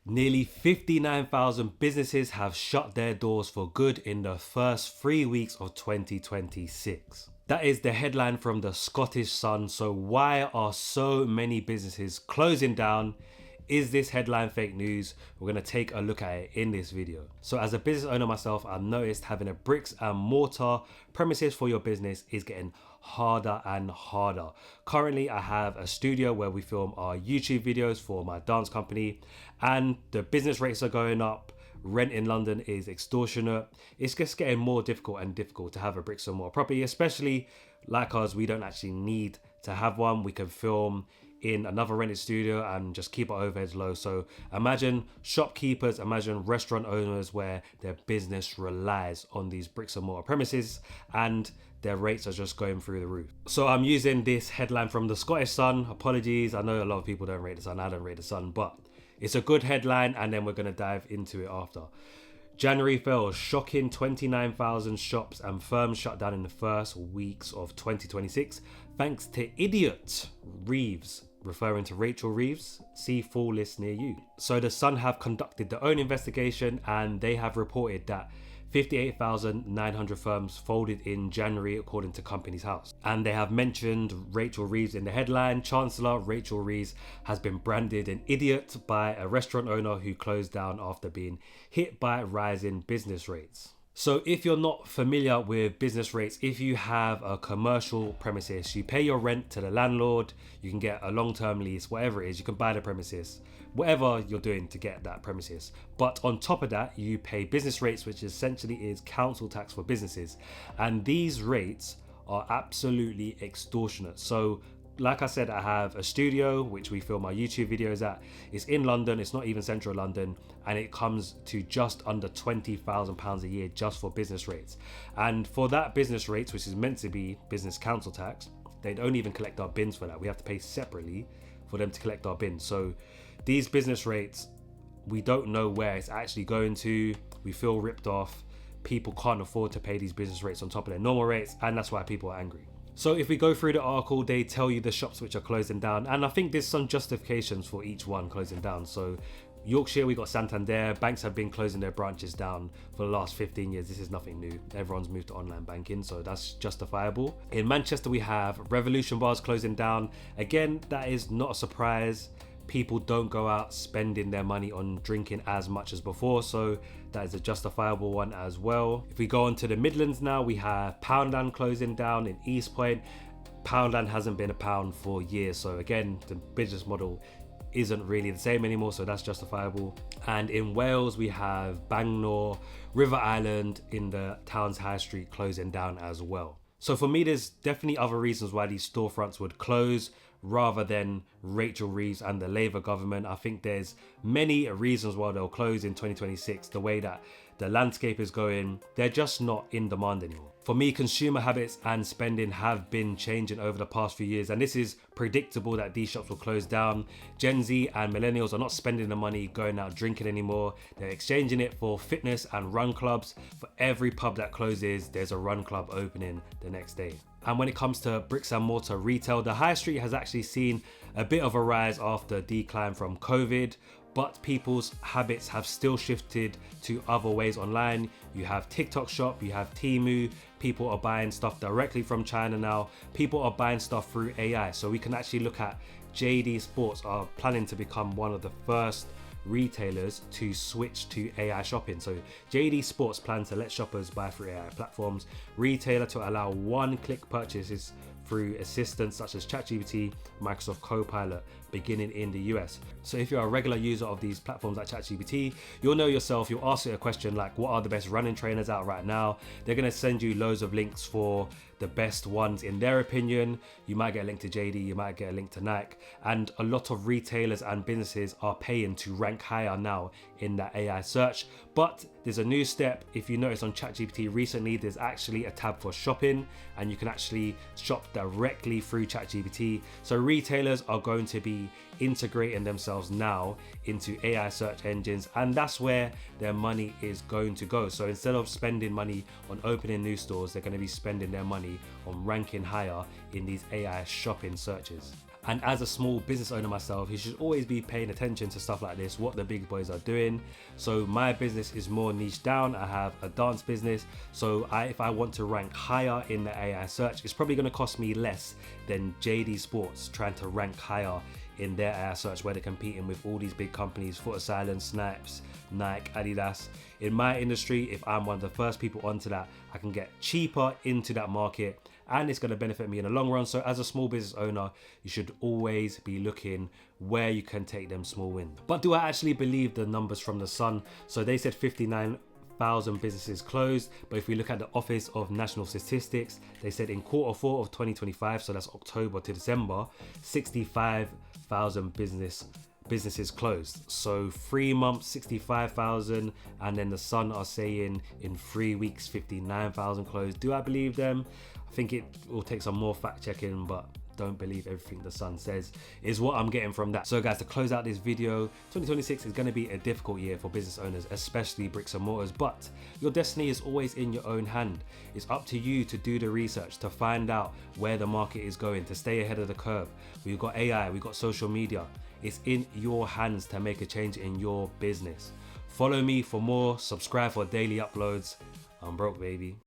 Nearly 59,000 businesses have shut their doors for good in the first 3 weeks of 2026. That is the headline from the Scottish Sun. So why are so many businesses closing down? Is this headline fake news? We're going to take a look at it in this video. So as a business owner myself, I've noticed having a bricks and mortar premises for your business is getting harder and harder. Currently, I have a studio where we film our YouTube videos for my dance company, and the business rates are going up. Rent in London is extortionate. It's just getting more difficult and difficult to have a bricks and mortar property, especially like us, we don't actually need to have one. We can film in another rented studio and just keep our overheads low. So imagine shopkeepers, imagine restaurant owners where their business relies on these bricks and mortar premises and their rates are just going through the roof. So I'm using this headline from the Scottish Sun. Apologies, I know a lot of people don't rate the Sun, I don't rate the Sun, but it's a good headline and then we're gonna dive into it after. January fell, shocking 29,000 shops and firms shut down in the first weeks of 2026 thanks to idiot Reeves, referring to Rachel Reeves. See full list near you. So the Sun have conducted their own investigation and they have reported that 58,900 firms folded in January according to Companies House. And they have mentioned Rachel Reeves in the headline. Chancellor Rachel Reeves has been branded an idiot by a restaurant owner who closed down after being hit by rising business rates. So if you're not familiar with business rates, if you have a commercial premises, you pay your rent to the landlord, you can get a long-term lease, whatever it is, you can buy the premises, whatever you're doing to get that premises. But on top of that, you pay business rates, which essentially is council tax for businesses. And these rates are absolutely extortionate. So like I said, I have a studio which we film our YouTube videos at. It's in London, it's not even central London, and it comes to just under £20,000 a year just for business rates. And for that business rates, which is meant to be business council tax, they don't even collect our bins for that. We have to pay separately for them to collect our bins. So these business rates, we don't know where it's actually going to. We feel ripped off. People can't afford to pay these business rates on top of their normal rates, and that's why people are angry. So if we go through the article, they tell you the shops which are closing down, and I think there's some justifications for each one closing down. So Yorkshire, we got Santander. Banks have been closing their branches down for the last 15 years. This is nothing new. Everyone's moved to online banking, so that's justifiable. In Manchester, we have Revolution bars closing down. Again, that is not a surprise. People don't go out spending their money on drinking as much as before, so that is a justifiable one as well. If we go on to the Midlands now, we have Poundland closing down in East Point. Poundland hasn't been a pound for years, so again, the business model isn't really the same anymore, so that's justifiable. And in Wales, we have Bangor, River Island in the town's high street closing down as well. So for me, there's definitely other reasons why these storefronts would close rather than Rachel Reeves and the Labour government. I think there's many reasons why they'll close in 2026. The way that the landscape is going, they're just not in demand anymore. For me, consumer habits and spending have been changing over the past few years, and this is predictable that these shops will close down. Gen Z and millennials are not spending the money going out drinking anymore. They're exchanging it for fitness and run clubs. For every pub that closes, there's a run club opening the next day. And when it comes to bricks and mortar retail, the high street has actually seen a bit of a rise after decline from COVID, but people's habits have still shifted to other ways online. You have TikTok shop, you have Temu, people are buying stuff directly from China now. People are buying stuff through AI. So we can actually look at JD Sports are planning to become one of the first retailers to switch to AI shopping. So JD Sports plan to let shoppers buy through AI platforms, retailer to allow one-click purchases through assistants such as ChatGPT, Microsoft Copilot, beginning in the US. So if you're a regular user of these platforms like ChatGPT, you'll know yourself, you'll ask it a question like, what are the best running trainers out right now? They're gonna send you loads of links for the best ones in their opinion. You might get a link to JD, you might get a link to Nike, and a lot of retailers and businesses are paying to rank higher now in that AI search. But there's a new step. If you notice on ChatGPT recently, there's actually a tab for shopping, and you can actually shop directly through ChatGPT. So retailers are going to be integrating themselves now into AI search engines, and that's where their money is going to go. So instead of spending money on opening new stores, they're going to be spending their money on ranking higher in these AI shopping searches. And as a small business owner myself, you should always be paying attention to stuff like this, what the big boys are doing. So my business is more niche down. I have a dance business. So if I want to rank higher in the AI search, it's probably going to cost me less than JD Sports trying to rank higher in their AI search, where they're competing with all these big companies, Foot Asylum, Snipes, Nike, Adidas. In my industry, if I'm one of the first people onto that, I can get cheaper into that market, and it's going to benefit me in the long run. So as a small business owner, you should always be looking where you can take them small wins. But do I actually believe the numbers from the Sun? So they said 59,000 businesses closed, but if we look at the Office of National Statistics, they said in Q4 of 2025, so that's October to December, 65,000 businesses closed. So 3 months 65,000, and then the Sun are saying in 3 weeks 59,000 closed. Do I believe them? I think it will take some more fact checking, but don't believe everything the Sun says, is what I'm getting from that. So guys, to close out this video, 2026 is going to be a difficult year for business owners, especially bricks and mortars, but your destiny is always in your own hand. It's up to you to do the research, to find out where the market is going, to stay ahead of the curve. We've got AI, we've got social media. It's in your hands to make a change in your business. Follow me for more, subscribe for daily uploads. I'm broke, baby.